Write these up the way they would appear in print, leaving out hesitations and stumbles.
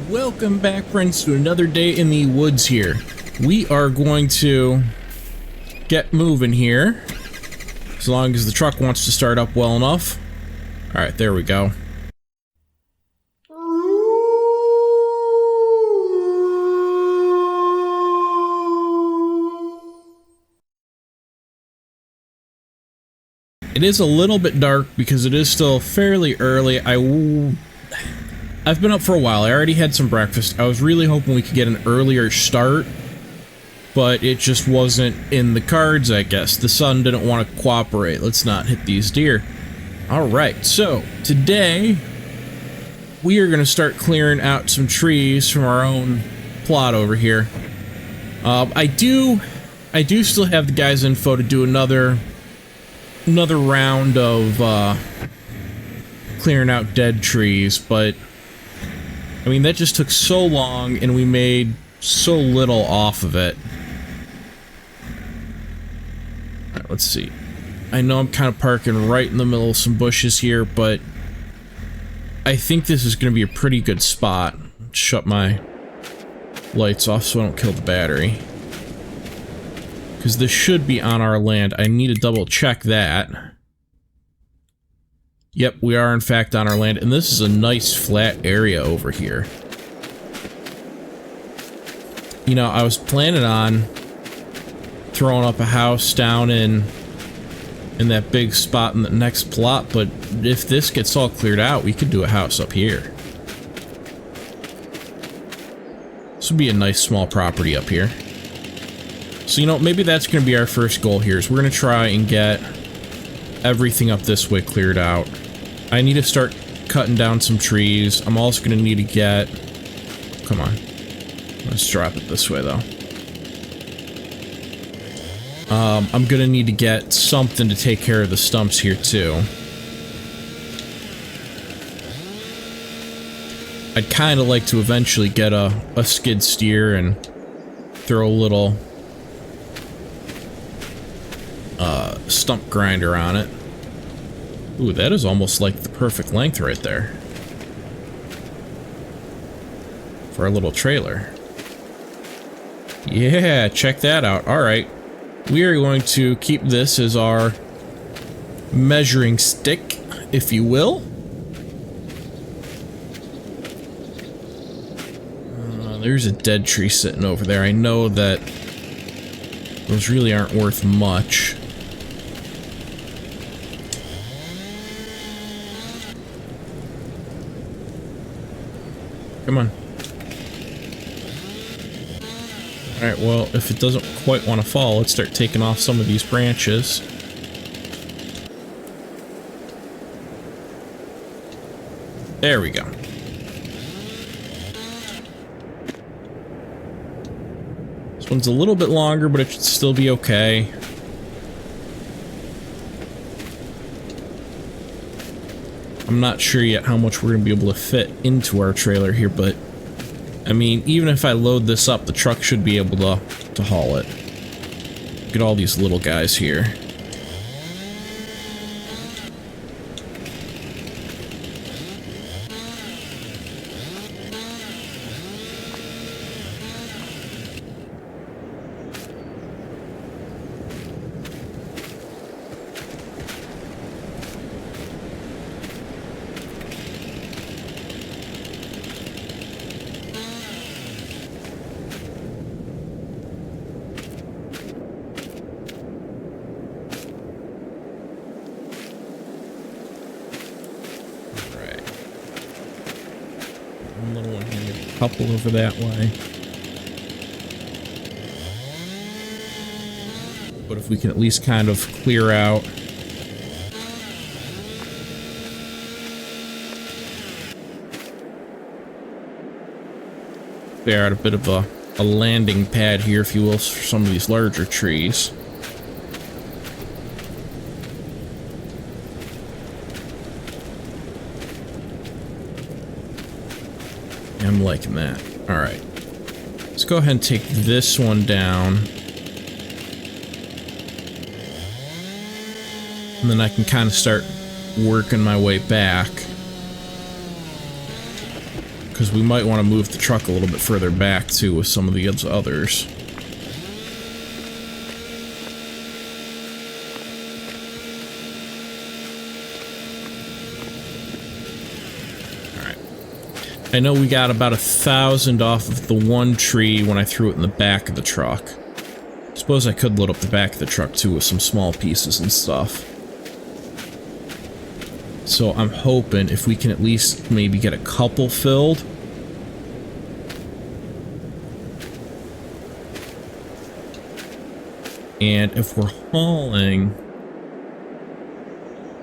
Welcome back, friends, to another day in the woods here. We are going to get moving here, as long as the truck wants to start up well enough. Alright, there we go. It is a little bit dark because it is still fairly early. I've been up for a while. I already had some breakfast. I was really hoping we could get an earlier start, but it just wasn't in the cards, I guess. The sun didn't want to cooperate. Let's not hit these deer. Alright, so today we are going to start clearing out some trees from our own plot over here. I do still have the guys' info to do another round of clearing out dead trees, but I mean that just took so long and we made so little off of it. Alright, let's see. I know I'm kind of parking right in the middle of some bushes here, but I think this is going to be a pretty good spot. Shut my lights off so I don't kill the battery. Because this should be on our land. I need to double check that. Yep, we are in fact on our land, and this is a nice flat area over here. You know, I was planning on throwing up a house down in that big spot in the next plot, but if this gets all cleared out, we could do a house up here. This would be a nice small property up here. So, you know, maybe that's going to be our first goal here, is we're going to try and get everything up this way cleared out. I need to start cutting down some trees. I'm also going to need to get... Come on. Let's drop it this way, though. I'm going to need to get something to take care of the stumps here, too. I'd kind of like to eventually get a skid steer and throw a little stump grinder on it. Ooh, that is almost like the perfect length right there for our little trailer. Yeah, check that out. Alright. We are going to keep this as our measuring stick, if you will. There's a dead tree sitting over there. I know that those really aren't worth much. Come on. Alright, well, if it doesn't quite want to fall, let's start taking off some of these branches. There we go. This one's a little bit longer, but it should still be okay. I'm not sure yet how much we're going to be able to fit into our trailer here, but I mean, even if I load this up, the truck should be able to haul it. Look at all these little guys here. Little one here, maybe a couple over that way. But if we can at least kind of clear out a bit of a landing pad here, if you will, for some of these larger trees. I'm liking that. Alright. Let's go ahead and take this one down. And then I can kind of start working my way back. because we might want to move the truck a little bit further back too with some of the others. Alright. I know we got about 1,000 off of the one tree when I threw it in the back of the truck. Suppose I could load up the back of the truck too with some small pieces and stuff. So I'm hoping if we can at least maybe get a couple filled. And if we're hauling,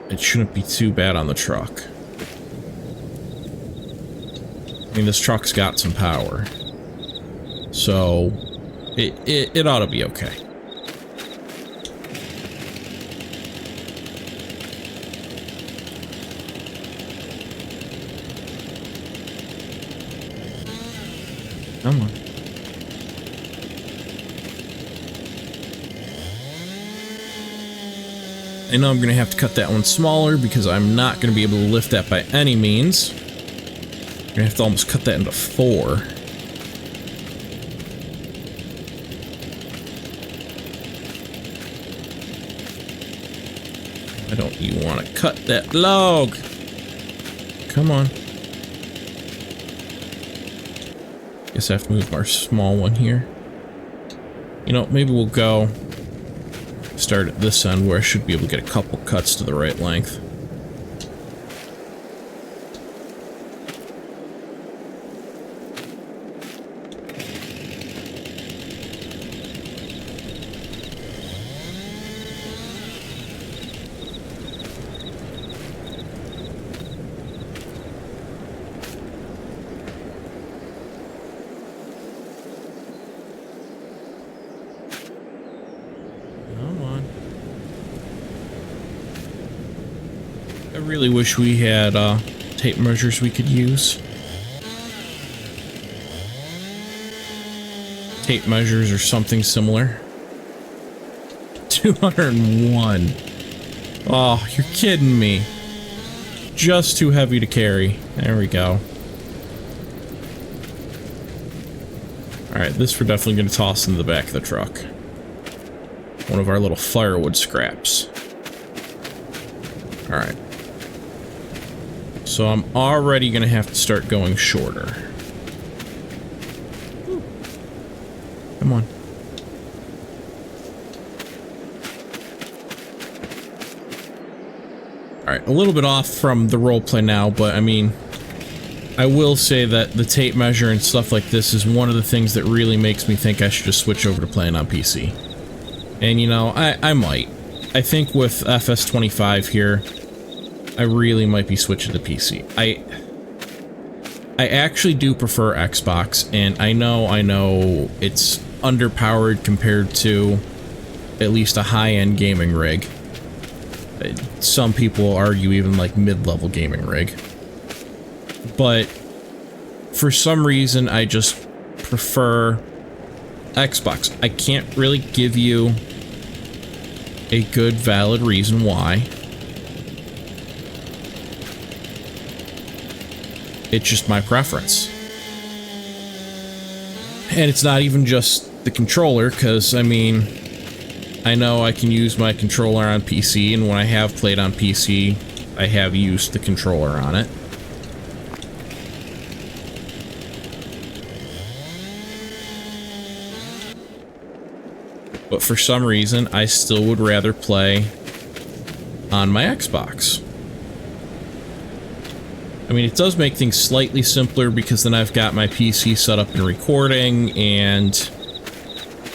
it shouldn't be too bad on the truck. I mean, this truck's got some power. So it ought to be okay. Come on. I know I'm going to have to cut that one smaller because I'm not going to be able to lift that by any means. I'm going to have to almost cut that into 4. I don't even want to cut that log. Come on. Guess I have to move our small one here. You know, maybe we'll go start at this end where I should be able to get a couple cuts to the right length. I really wish we had tape measures we could use. Tape measures or something similar. 201. Oh, you're kidding me. Just too heavy to carry. There we go. Alright, this we're definitely going to toss into the back of the truck. One of our little firewood scraps. Alright. So I'm already going to have to start going shorter. Come on. Alright, a little bit off from the roleplay now, but I mean, I will say that the tape measure and stuff like this is one of the things that really makes me think I should just switch over to playing on PC. And you know, I might. I think with FS22 here, I really might be switching to PC. I actually do prefer Xbox, and I know it's underpowered compared to at least a high-end gaming rig. Some people argue even like mid-level gaming rig. But for some reason, I just prefer Xbox. I can't really give you a good, valid reason why. It's just my preference. And it's not even just the controller, because, I mean, I know I can use my controller on PC, and when I have played on PC, I have used the controller on it. But for some reason, I still would rather play on my Xbox. I mean, it does make things slightly simpler because then I've got my PC set up and recording and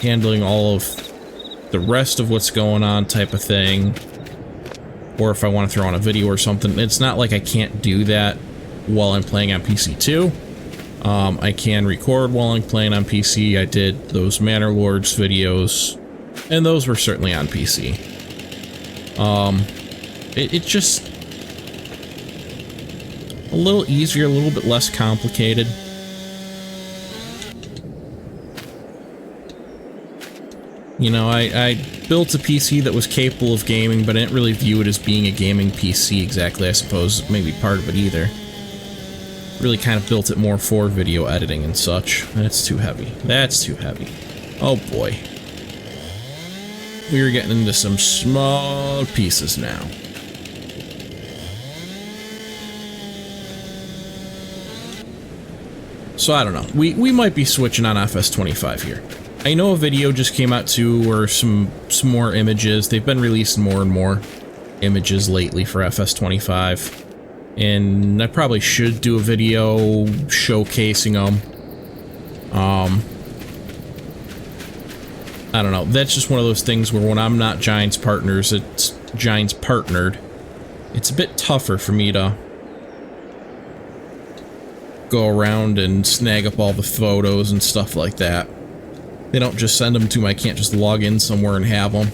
handling all of the rest of what's going on type of thing. Or if I want to throw on a video or something, it's not like I can't do that while I'm playing on PC too. I can record while I'm playing on PC. I did those Manor Lords videos, and those were certainly on PC. It just a little easier, a little bit less complicated. You know, I built a PC that was capable of gaming, but I didn't really view it as being a gaming PC exactly, I suppose. Maybe part of it either. Really kind of built it more for video editing and such. That's too heavy. That's too heavy. Oh boy. We are getting into some small pieces now. So I don't know. We might be switching on FS25 here. I know a video just came out too, or some more images. They've been releasing more and more images lately for FS25. And I probably should do a video showcasing them. I don't know. That's just one of those things where when I'm not Giants partners, it's Giants partnered. It's a bit tougher for me to go around and snag up all the photos and stuff like that. They don't just send them to me. I can't just log in somewhere and have them.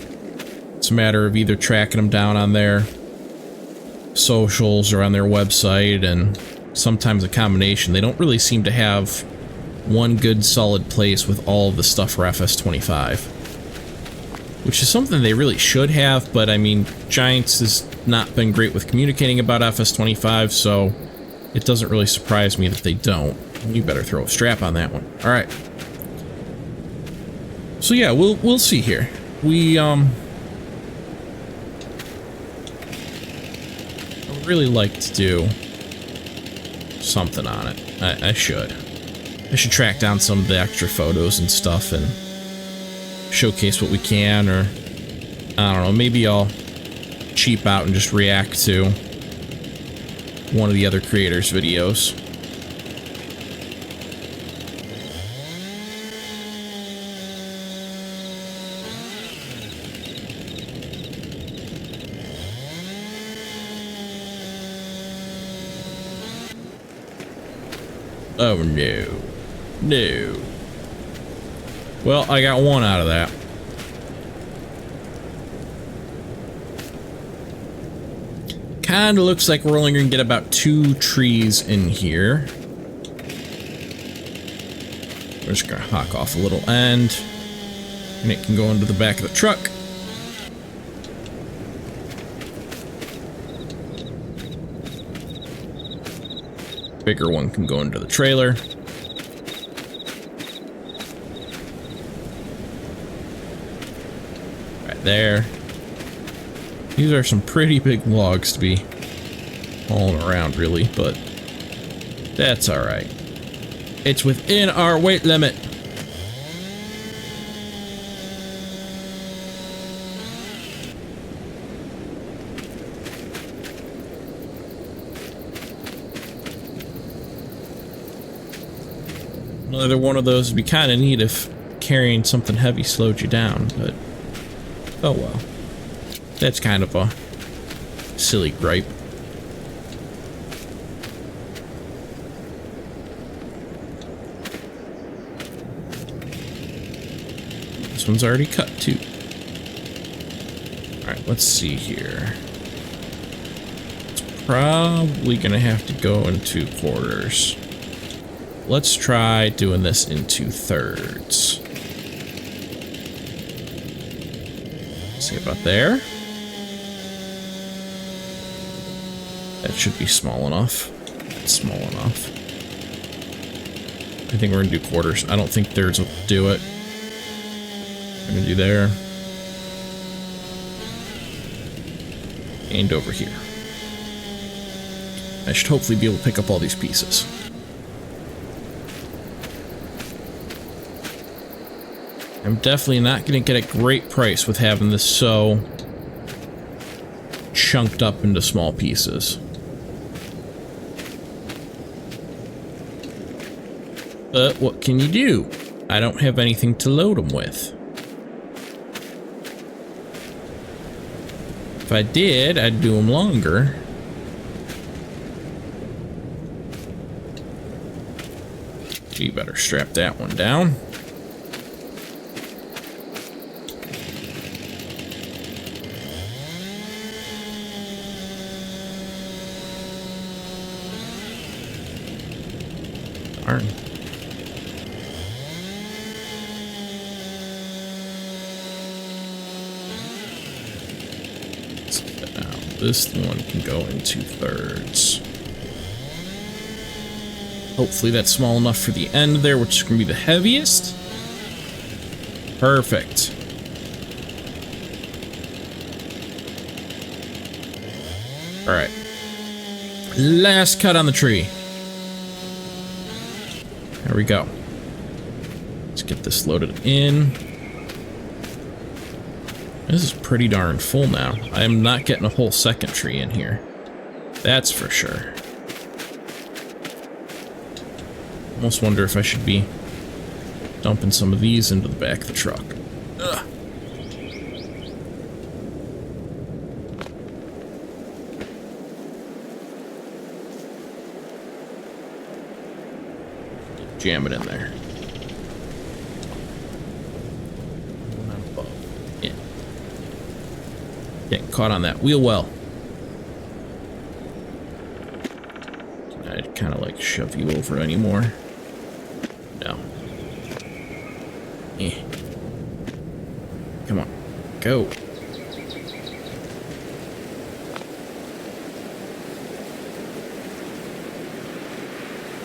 It's a matter of either tracking them down on their socials or on their website, and sometimes a combination. They don't really seem to have one good solid place with all of the stuff for FS25, which is something they really should have, but I mean, Giants has not been great with communicating about FS25, so it doesn't really surprise me that they don't. You better throw a strap on that one. All right. So yeah, we'll see here. I would really like to do something on it. I should track down some of the extra photos and stuff and showcase what we can, or I don't know, maybe I'll cheap out and just react to one of the other creators' videos. Oh no. No. Well, I got one out of that. Kinda looks like we're only gonna get about 2 trees in here. We're just gonna hawk off a little end, and it can go into the back of the truck. Bigger one can go into the trailer. Right there. These are some pretty big logs to be hauling around, really, but that's alright. It's within our weight limit. Another one of those would be kind of neat if carrying something heavy slowed you down, but oh well. That's kind of a silly gripe. This one's already cut too. Alright, let's see here. It's probably gonna have to go in 2 quarters. Let's try doing this in 2/3. See about there? That should be small enough. That's small enough. I think we're gonna do quarters. I don't think thirds will do it. We're gonna do there. And over here. I should hopefully be able to pick up all these pieces. I'm definitely not going to get a great price with having this so chunked up into small pieces. But what can you do? I don't have anything to load them with. If I did, I'd do them longer. We better strap that one down. Darn. Now, this one can go in 2/3. Hopefully that's small enough for the end there, which is going to be the heaviest. Perfect. All right. Last cut on the tree. There we go. Let's get this loaded in. This is pretty darn full now. I am not getting a whole second tree in here. That's for sure. Almost wonder if I should be dumping some of these into the back of the truck. Ugh. Jam it in there. Not above. Yeah. Getting caught on that wheel well. Can I kind of like shove you over anymore? No. Eh. Come on. Go.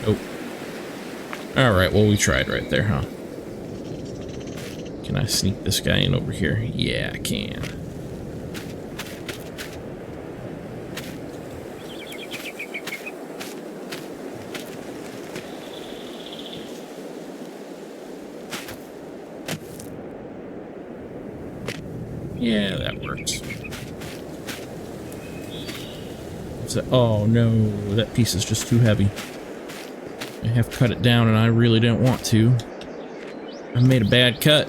Oh. Alright, well we tried right there, huh? Can I sneak this guy in over here? Yeah, I can. Yeah, that works. Oh no, that piece is just too heavy. I have cut it down and I really didn't want to. I made a bad cut.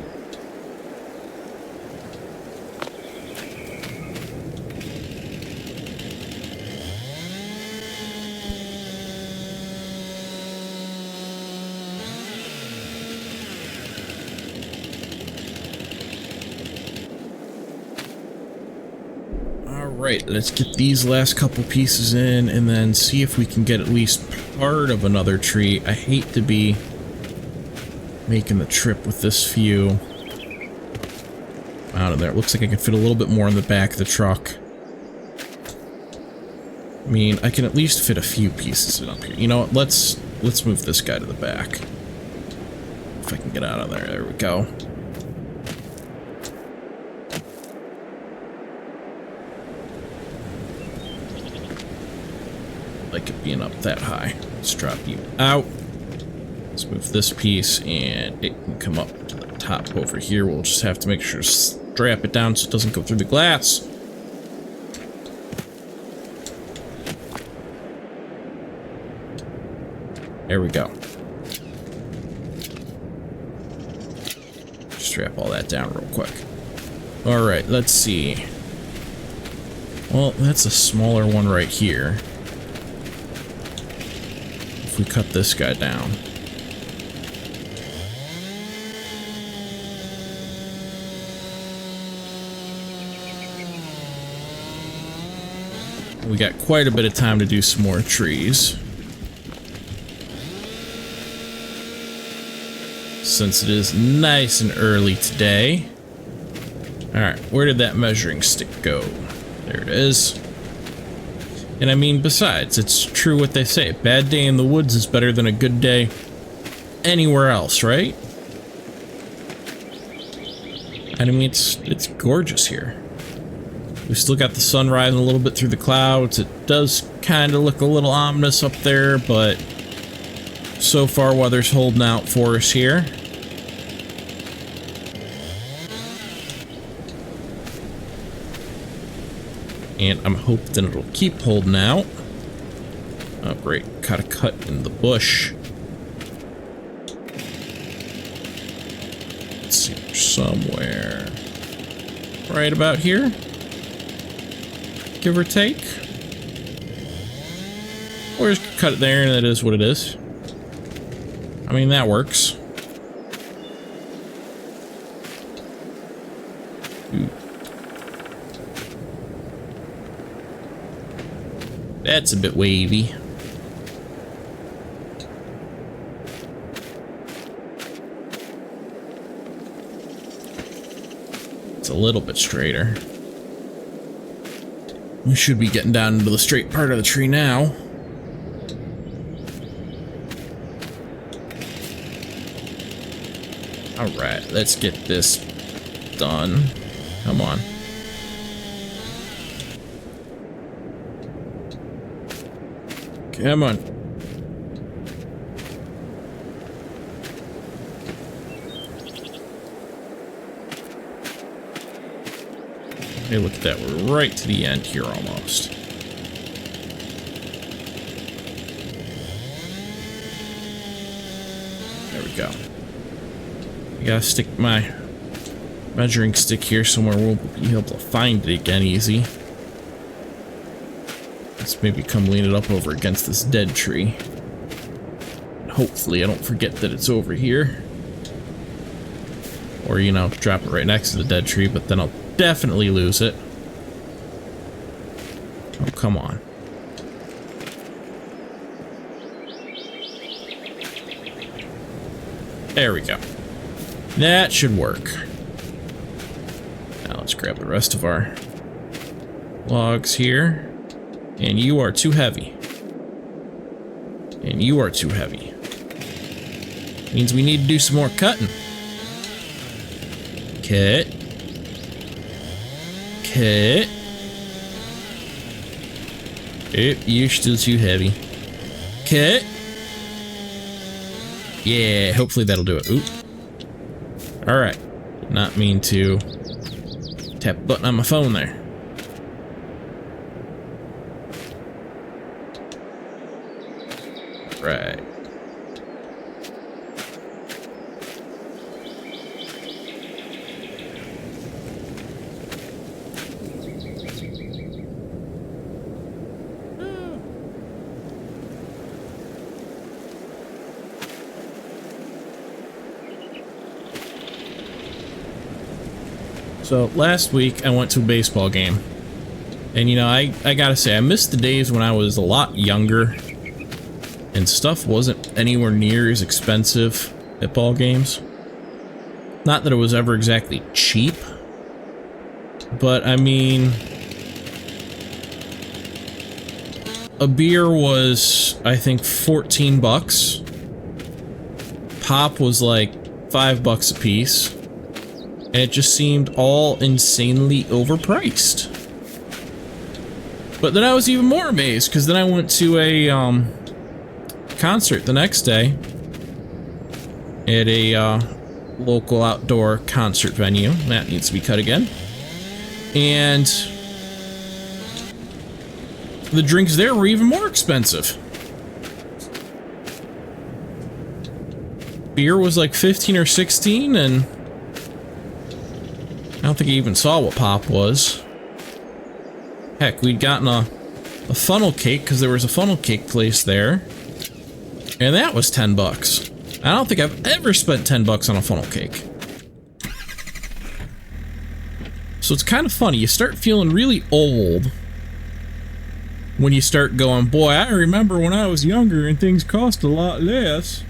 Alright, let's get these last couple pieces in and then see if we can get at least part of another tree. I hate to be making the trip with this few out of there. It looks like I can fit a little bit more in the back of the truck. I mean, I can at least fit a few pieces in up here. You know what? Let's move this guy to the back. If I can get out of there. There we go. Like it being up that high. Let's drop you out. Let's move this piece and it can come up to the top over here. We'll just have to make sure to strap it down so it doesn't go through the glass. There we go. Strap all that down real quick. Alright, let's see. Well, that's a smaller one right here. If we cut this guy down. We got quite a bit of time to do some more trees. Since it is nice and early today. Alright, where did that measuring stick go? There it is. And I mean, besides, it's true what they say. Bad day in the woods is better than a good day anywhere else, right? And I mean, it's gorgeous here. We've still got the sun rising a little bit through the clouds. It does kind of look a little ominous up there, but so far weather's holding out for us here. And I'm hoping it'll keep holding out. Oh, great. Got a cut in the bush. Let's see, somewhere right about here. Give or take. Or just cut it there and it is what it is. I mean, that works. Ooh. That's a bit wavy. It's a little bit straighter. We should be getting down into the straight part of the tree now. Alright, let's get this done. Come on. Come on. Hey, look at that. We're right to the end here almost. There we go. I gotta stick my measuring stick here somewhere we'll be able to find it again easy. Let's maybe come lean it up over against this dead tree. Hopefully I don't forget that it's over here. Or, you know, drop it right next to the dead tree, but then I'll definitely lose it. Oh, come on. There we go. That should work. Now let's grab the rest of our logs here. And you are too heavy. And you are too heavy. Means we need to do some more cutting. Cut. Cut. Oh, you're still too heavy. Cut. Yeah, hopefully that'll do it. Oop. Alright. Did not mean to tap a button on my phone there. Right. So last week I went to a baseball game, and you know, I gotta say I missed the days when I was a lot younger and stuff wasn't anywhere near as expensive at ball games. Not that it was ever exactly cheap, but I mean, a beer was, I think, 14 bucks. Pop was like $5 a piece. And it just seemed all insanely overpriced. But then I was even more amazed, because then I went to a concert the next day at a local outdoor concert venue. That needs to be cut again. And the drinks there were even more expensive. Beer was like 15 or 16, and I don't think I even saw what pop was. Heck, we'd gotten a funnel cake, because there was a funnel cake place there. And that was 10 bucks. I don't think I've ever spent 10 bucks on a funnel cake. So it's kind of funny. You start feeling really old when you start going, boy, I remember when I was younger and things cost a lot less.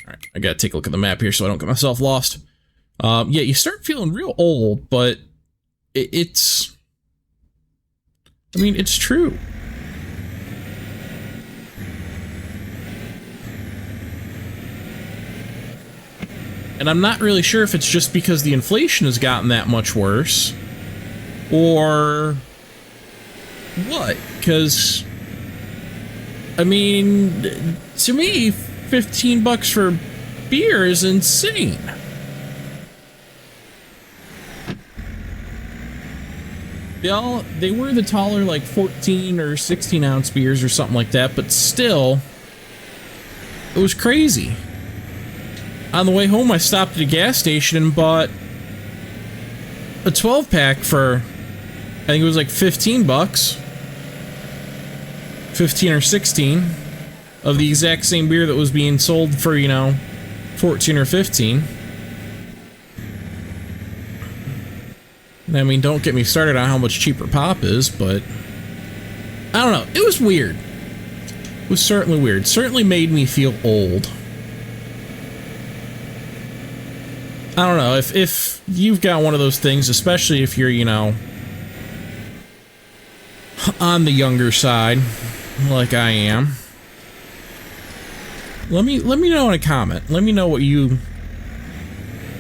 Alright, I gotta take a look at the map here so I don't get myself lost. Yeah, you start feeling real old, but it's... I mean, it's true. And I'm not really sure if it's just because the inflation has gotten that much worse, or what, because, I mean, to me, 15 bucks for beer is insane. They were the taller, like 14 or 16 ounce beers or something like that, but still, it was crazy. On the way home, I stopped at a gas station and bought a 12 pack for, I think it was like 15 bucks. 15 or 16 of the exact same beer that was being sold for, you know, 14 or 15. I mean, don't get me started on how much cheaper pop is, but I don't know. It was weird. It was certainly weird. Certainly made me feel old. I don't know. If you've got one of those things, especially if you're, you know, on the younger side, like I am, Let me know in a comment. Let me know what you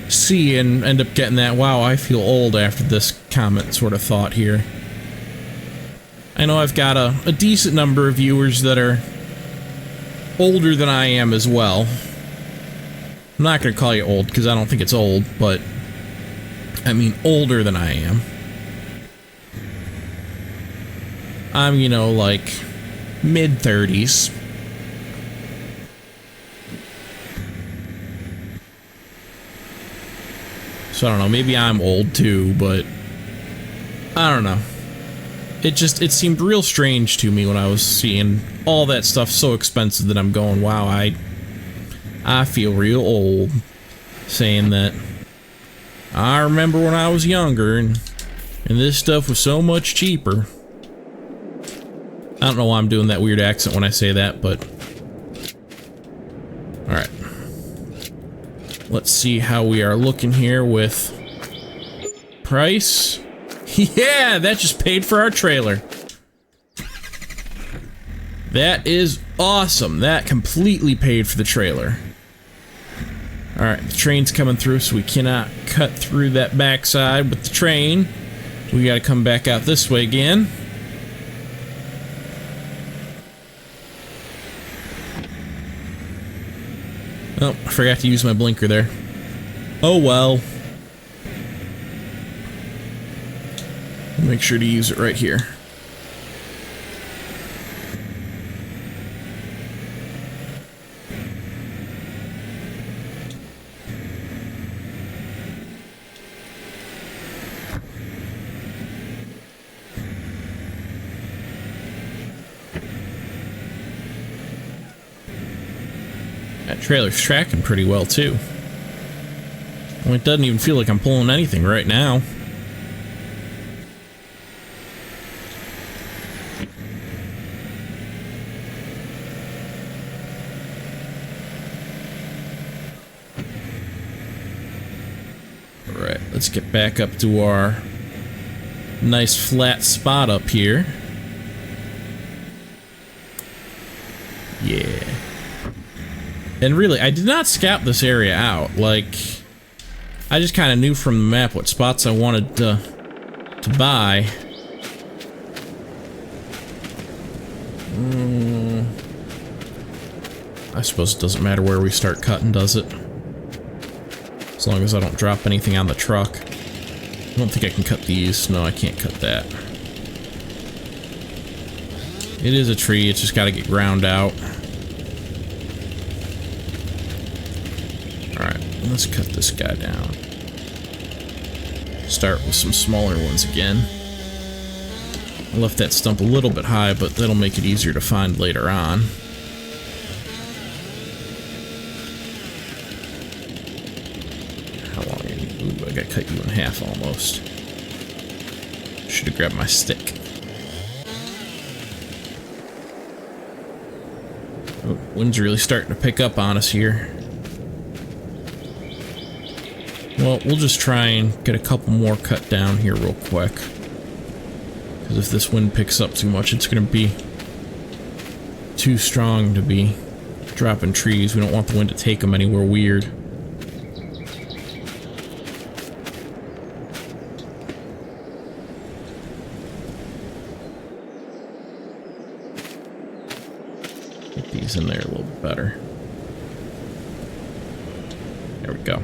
see and end up getting that wow, I feel old after this comment sort of thought here. I know I've got a decent number of viewers that are older than I am as well. I'm not going to call you old because I don't think it's old, but I mean older than I am. I'm, you know, like mid-30s. So I don't know, maybe I'm old too, but I don't know. It seemed real strange to me when I was seeing all that stuff so expensive that I'm going, wow, I feel real old saying that. I remember when I was younger and this stuff was so much cheaper. I don't know why I'm doing that weird accent when I say that, but alright. Let's see how we are looking here with price. Yeah, that just paid for our trailer. That is awesome. That completely paid for the trailer. Alright, the train's coming through, so we cannot cut through that backside with the train. We gotta come back out this way again. Oh, I forgot to use my blinker there. Oh well. Make sure to use it right here. That trailer's tracking pretty well too. Well, it doesn't even feel like I'm pulling anything right now. Alright, let's get back up to our nice flat spot up here. Yeah. And really, I did not scout this area out. Like, I just kind of knew from the map what spots I wanted to buy. I suppose it doesn't matter where we start cutting, does it? As long as I don't drop anything on the truck. I don't think I can cut these. No, I can't cut that. It is a tree, it's just got to get ground out. Alright, let's cut this guy down. Start with some smaller ones again. I left that stump a little bit high, but that'll make it easier to find later on. How long are you? Ooh, I gotta cut you in half almost. Should have grabbed my stick. Oh, wind's really starting to pick up on us here. Well, we'll just try and get a couple more cut down here real quick. Because if this wind picks up too much, it's going to be too strong to be dropping trees. We don't want the wind to take them anywhere weird. Get these in there a little bit better. There we go.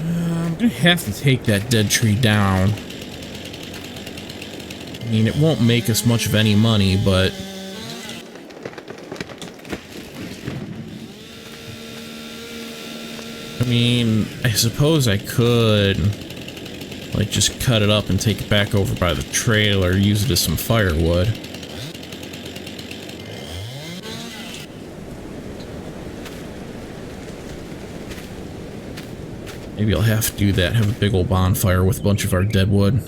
I'm gonna have to take that dead tree down. I mean, it won't make us much of any money, but I mean, I suppose I could like just cut it up and take it back over by the trailer, use it as some firewood. Maybe I'll have to do that, have a big old bonfire with a bunch of our dead wood.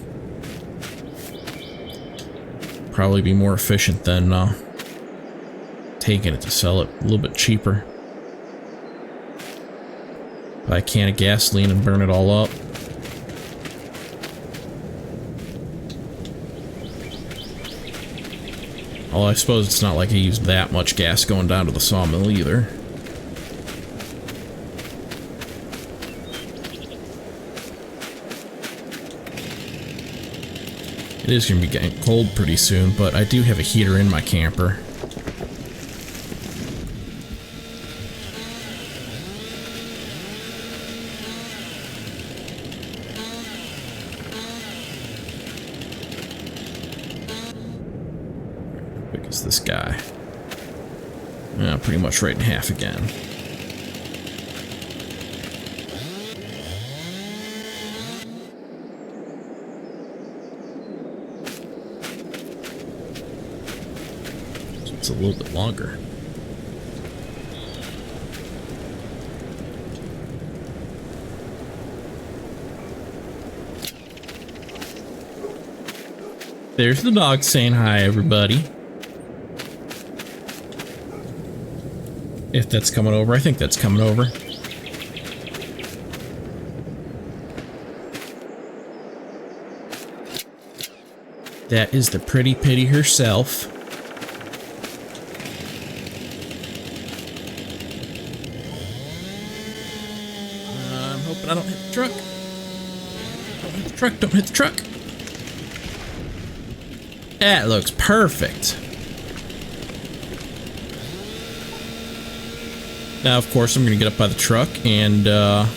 Probably be more efficient than taking it to sell it a little bit cheaper. Buy a can of gasoline and burn it all up. Although I suppose it's not like I used that much gas going down to the sawmill either. It is going to be getting cold pretty soon, but I do have a heater in my camper. How big is this guy? Yeah, pretty much right in half again. It's a little bit longer. There's the dog saying hi, everybody. If that's coming over, I think that's coming over. That is the pretty pitty herself. I don't hit the truck. Don't hit the truck. Don't hit the truck. That looks perfect. Now, of course, I'm going to get up by the truck and have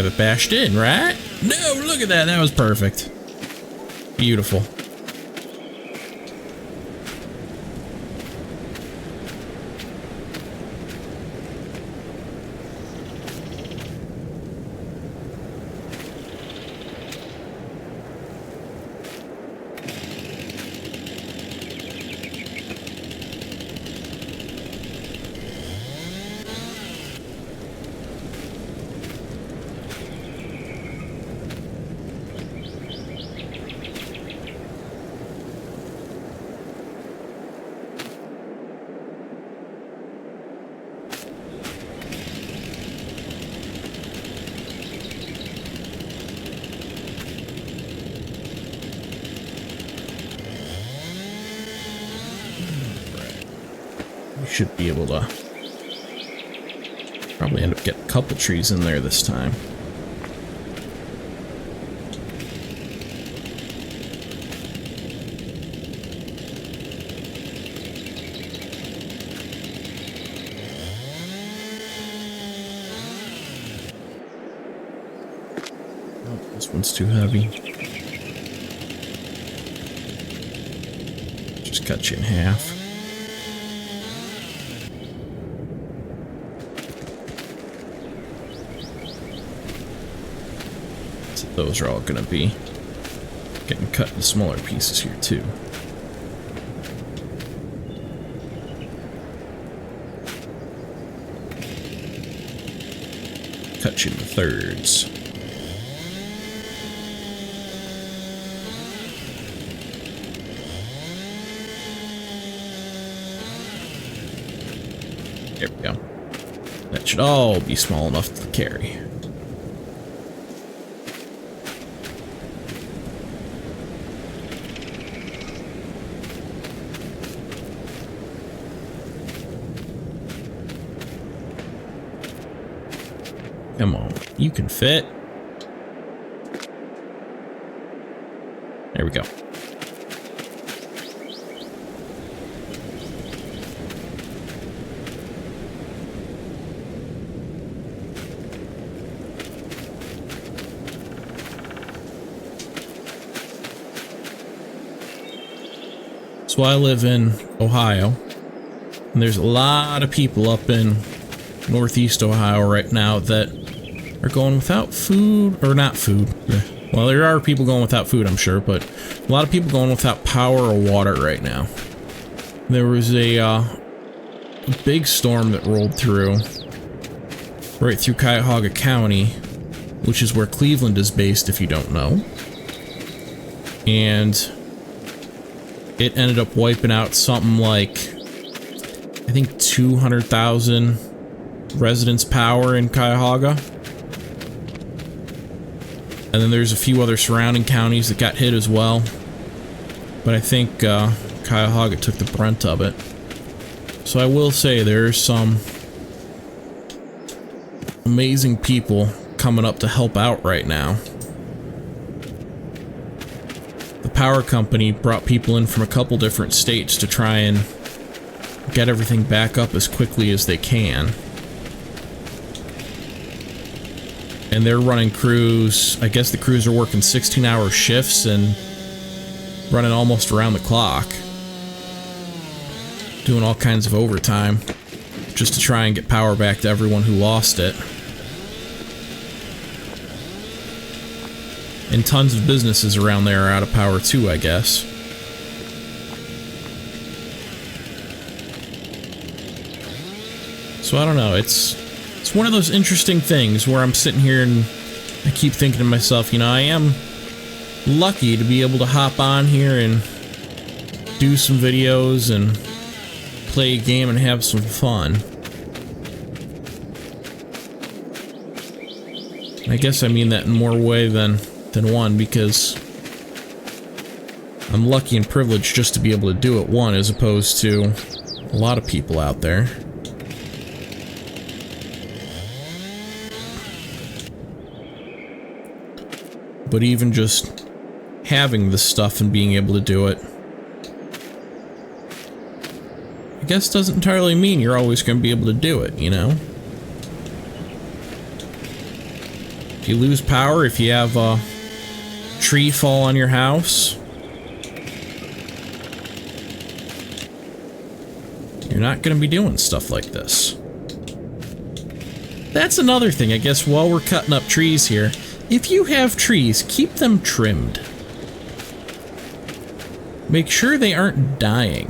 it bashed in, right? No, look at that. That was perfect. Beautiful. Should be able to probably end up getting a couple trees in there this time. Oh, this one's too heavy. Just cut you in half. Those are all going to be getting cut into smaller pieces here too. Cut you into thirds. There we go. That should all be small enough to carry. Come on, you can fit. There we go. So I live in Ohio, and there's a lot of people up in Northeast Ohio right now that are going without food, or not food. Well, there are people going without food, I'm sure, but a lot of people going without power or water right now. There was a big storm that rolled through, right through Cuyahoga County, which is where Cleveland is based, if you don't know. And it ended up wiping out something like, I think 200,000 residents' power in Cuyahoga. And then there's a few other surrounding counties that got hit as well. But I think Cuyahoga took the brunt of it. So I will say there's some amazing people coming up to help out right now. The power company brought people in from a couple different states to try and get everything back up as quickly as they can. And they're running crews, I guess the crews are working 16-hour shifts and running almost around the clock. Doing all kinds of overtime just to try and get power back to everyone who lost it. And tons of businesses around there are out of power too, I guess. So I don't know, it's one of those interesting things where I'm sitting here and I keep thinking to myself, you know, I am lucky to be able to hop on here and do some videos and play a game and have some fun. I guess I mean that in more way than one, because I'm lucky and privileged just to be able to do it, one, as opposed to a lot of people out there. But even just having the stuff and being able to do it, I guess doesn't entirely mean you're always going to be able to do it, you know? If you lose power, if you have a tree fall on your house, you're not going to be doing stuff like this. That's another thing, I guess, while we're cutting up trees here. If you have trees, keep them trimmed. Make sure they aren't dying.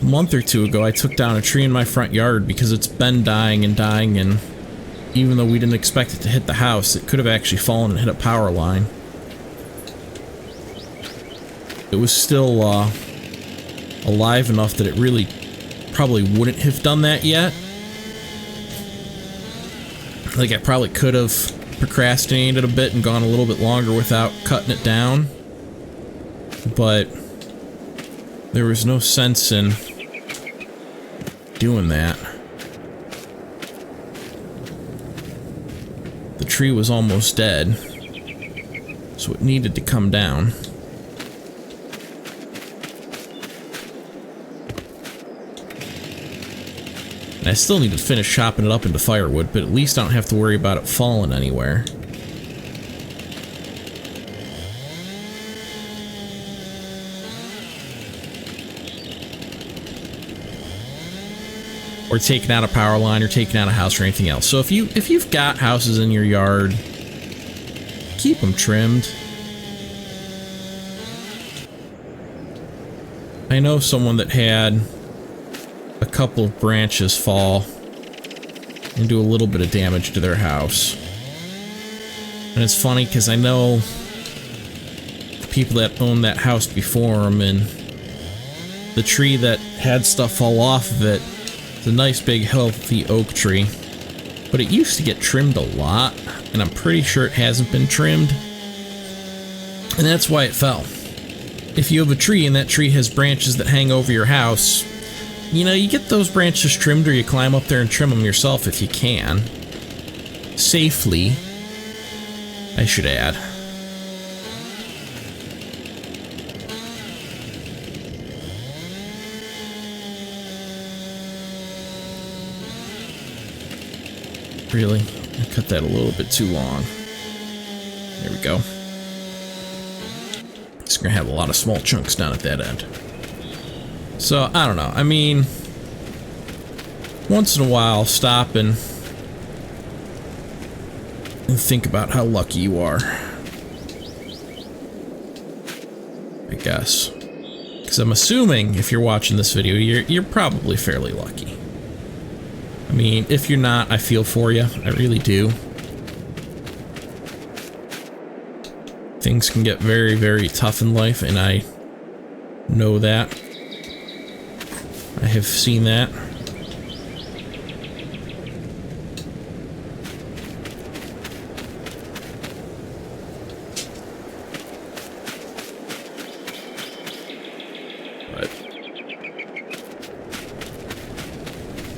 A month or two ago, I took down a tree in my front yard because it's been dying, and even though we didn't expect it to hit the house, it could have actually fallen and hit a power line. It was still alive enough that it really probably wouldn't have done that yet. Like, I probably could have procrastinated a bit and gone a little bit longer without cutting it down. But there was no sense in doing that. The tree was almost dead, so it needed to come down. And I still need to finish chopping it up into firewood, but at least I don't have to worry about it falling anywhere. Or taking out a power line, or taking out a house, or anything else. So if you've got houses in your yard, keep them trimmed. I know someone that had a couple of branches fall and do a little bit of damage to their house. And it's funny because I know the people that owned that house before them, and the tree that had stuff fall off of it, it's a nice big healthy oak tree, but it used to get trimmed a lot, and I'm pretty sure it hasn't been trimmed, and that's why it fell. If you have a tree and that tree has branches that hang over your house, you know, you get those branches trimmed, or you climb up there and trim them yourself if you can. Safely, I should add. Really? I cut that a little bit too long. There we go. It's gonna have a lot of small chunks down at that end. So, I don't know. I mean, once in a while, stop and think about how lucky you are. I guess. Because I'm assuming, if you're watching this video, you're probably fairly lucky. I mean, if you're not, I feel for you. I really do. Things can get very, very tough in life, and I know that. I have seen that.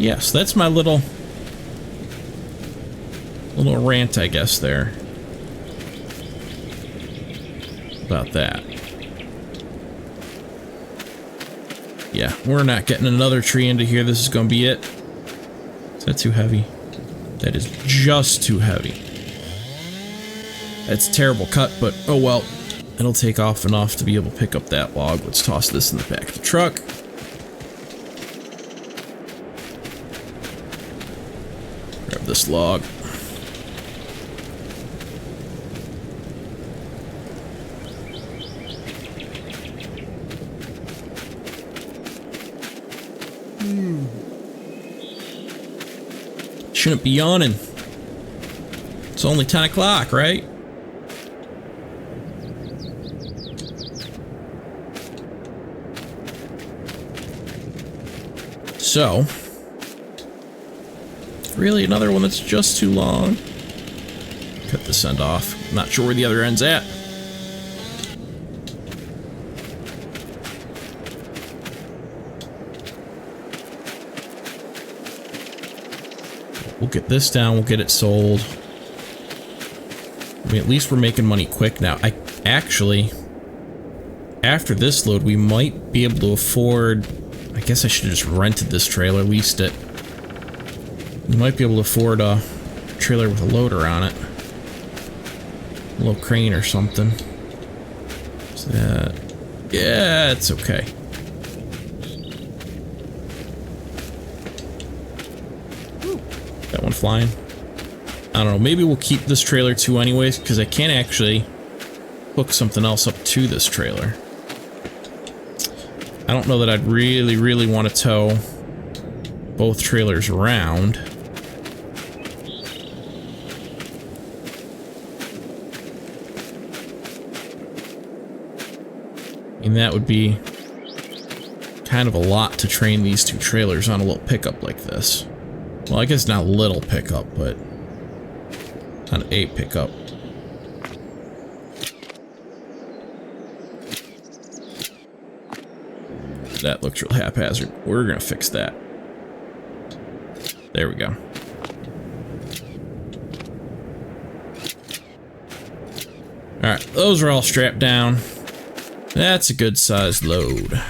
Yes, that's my little rant, I guess, there. About that. Yeah, we're not getting another tree into here. This is gonna be it. Is that too heavy? That is just too heavy. That's a terrible cut, but oh well. It'll take off enough to be able to pick up that log. Let's toss this in the back of the truck. Grab this log. Shouldn't be yawning. It's only 10 o'clock, right? So, really another one that's just too long. Cut this end off. Not sure where the other end's at. We'll get this down, we'll get it sold. I mean, at least we're making money quick now. I actually, after this load, we might be able to afford, I guess I should have just rented this trailer, leased it. We might be able to afford a trailer with a loader on it. A little crane or something. Is that, yeah, it's okay. That one flying. I don't know, maybe we'll keep this trailer too anyways, because I can't actually hook something else up to this trailer. I don't know that I'd really want to tow both trailers around. And that would be kind of a lot to train these two trailers on a little pickup like this. Well, I guess not a little pickup, but on a pickup. That looks real haphazard. We're gonna fix that. There we go. Alright, those are all strapped down. That's a good sized load.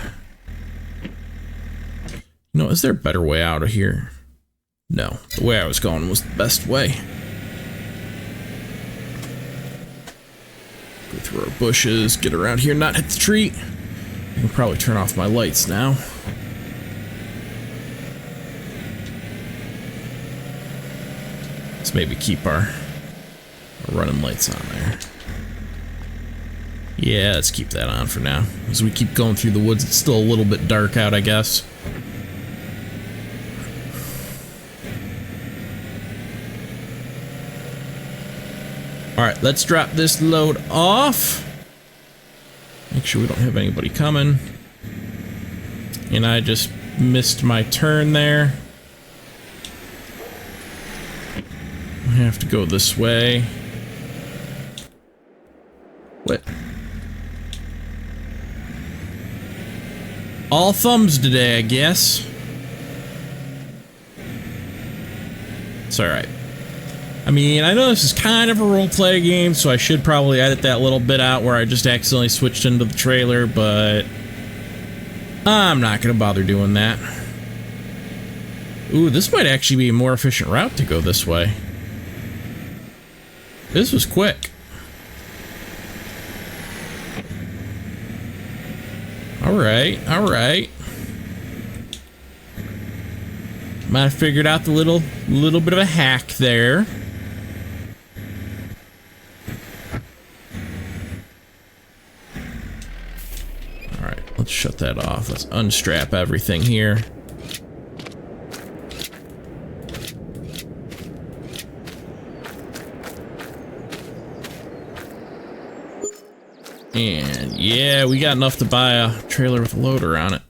You know, is there a better way out of here? No, the way I was going was the best way. Go through our bushes, get around here, not hit the tree. I can probably turn off my lights now. Let's maybe keep our running lights on there. Yeah, let's keep that on for now. As we keep going through the woods, it's still a little bit dark out, I guess. Alright, let's drop this load off. Make sure we don't have anybody coming. And I just missed my turn there. I have to go this way. What? All thumbs today, I guess. It's alright. I mean, I know this is kind of a roleplay game, so I should probably edit that little bit out where I just accidentally switched into the trailer, but I'm not going to bother doing that. Ooh, this might actually be a more efficient route to go this way. This was quick. Alright, alright. Might have figured out the little bit of a hack there. Alright, let's shut that off. Let's unstrap everything here. And yeah, we got enough to buy a trailer with a loader on it.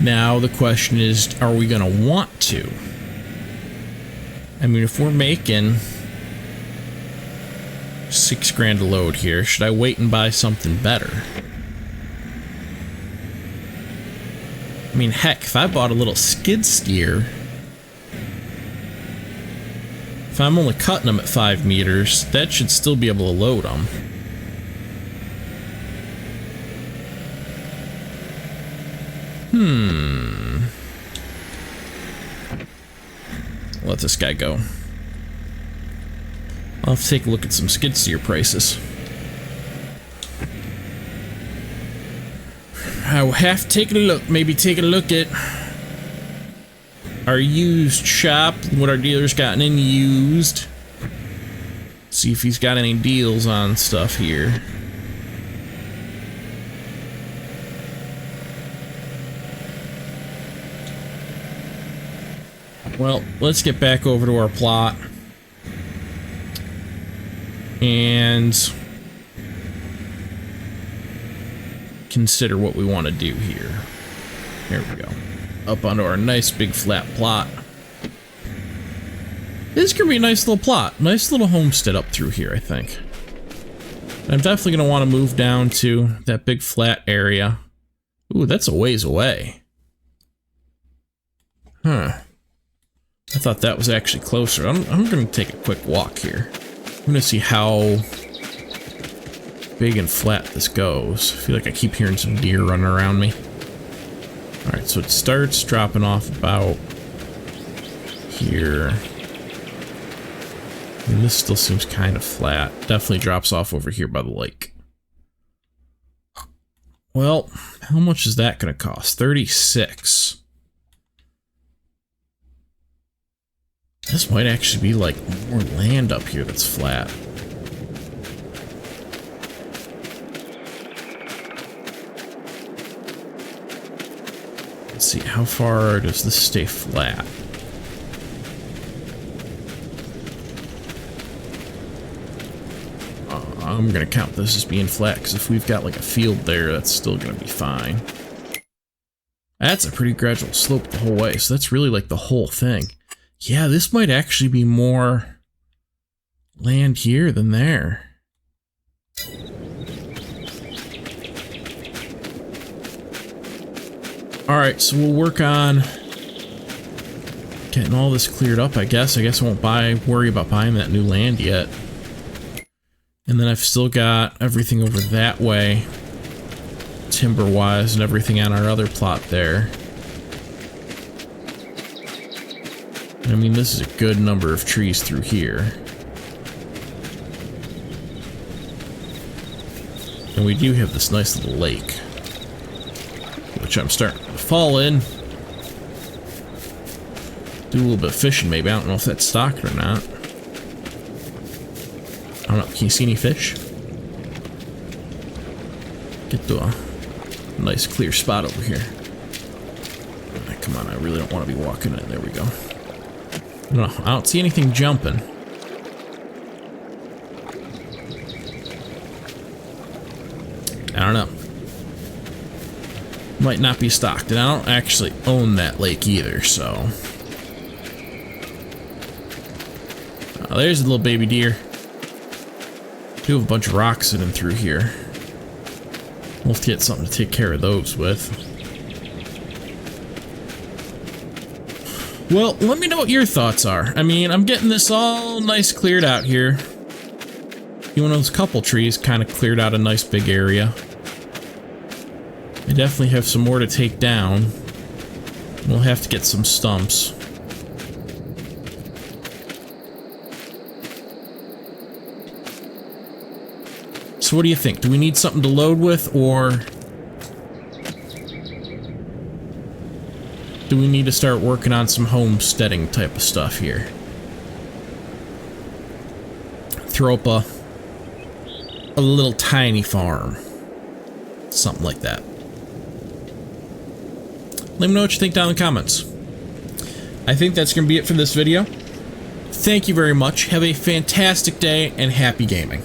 Now the question is, are we gonna want to? I mean, if we're making $6 grand a load here, should I wait and buy something better? I mean, heck, if I bought a little skid steer, if I'm only cutting them at 5 meters, that should still be able to load them. Let this guy go. I'll have to take a look at some skid steer prices. I will have to take a look, maybe take a look at our used shop, what our dealer's gotten in used. See if he's got any deals on stuff here. Well, let's get back over to our plot and consider what we want to do here. Here we go. Up onto our nice big flat plot. This is going to be a nice little plot. Nice little homestead up through here, I think. I'm definitely going to want to move down to that big flat area. Ooh, that's a ways away. Huh. I thought that was actually closer. I'm going to take a quick walk here. I'm going to see how big and flat this goes. I feel like I keep hearing some deer running around me. Alright, so it starts dropping off about here. And this still seems kind of flat. Definitely drops off over here by the lake. Well, how much is that going to cost? 36. This might actually be like more land up here that's flat. Let's see, how far does this stay flat? I'm gonna count this as being flat, because if we've got like a field there, that's still gonna be fine. That's a pretty gradual slope the whole way, so that's really like the whole thing. Yeah, this might actually be more land here than there. Alright, so we'll work on getting all this cleared up, I guess. I won't worry about buying that new land yet. And then I've still got everything over that way, timber-wise, and everything on our other plot there. I mean, this is a good number of trees through here. And we do have this nice little lake, which I'm starting to fall in. Do a little bit of fishing, maybe. I don't know if that's stocked or not. I don't know. Can you see any fish? Get to a nice clear spot over here. Right, come on, I really don't want to be walking in. There we go. No, I don't see anything jumping. I don't know. Might not be stocked, and I don't actually own that lake either, so. Oh, there's a little baby deer. Do have a bunch of rocks sitting through here. We'll have to get something to take care of those with. Well, let me know what your thoughts are. I mean, I'm getting this all nice cleared out here. One of those couple trees kind of cleared out a nice big area. I definitely have some more to take down. We'll have to get some stumps. So what do you think? Do we need something to load with, or do we need to start working on some homesteading type of stuff here? Throw up a little tiny farm. Something like that. Let me know what you think down in the comments. I think that's going to be it for this video. Thank you very much. Have a fantastic day and happy gaming.